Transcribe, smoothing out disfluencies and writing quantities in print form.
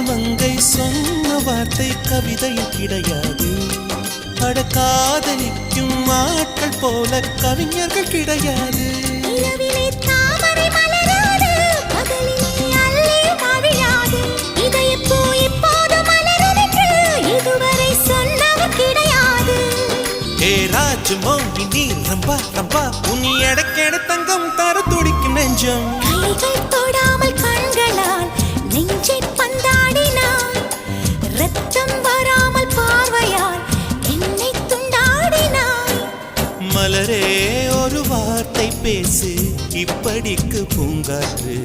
மங்கை சொன்ன வார்த்தை கவிதையில் கிடையாது. அட காதலிக்கும் ஆட்கள் போல கவிஞர்கள் கிடையாது. மோகினி ரம்பா ரம்பா உனி எடக்கெட தங்கம் தர துடிக்கும் நெஞ்சம். கைகள் தொடாமல் கண்களால் நெஞ்சை பந்தாடினாய். ரத்தம் வராமல் பார்வையால் என்னை துண்டாடினாய். மலரே ஒரு வார்த்தை பேசு இப்படிக்கு பூங்காற்று.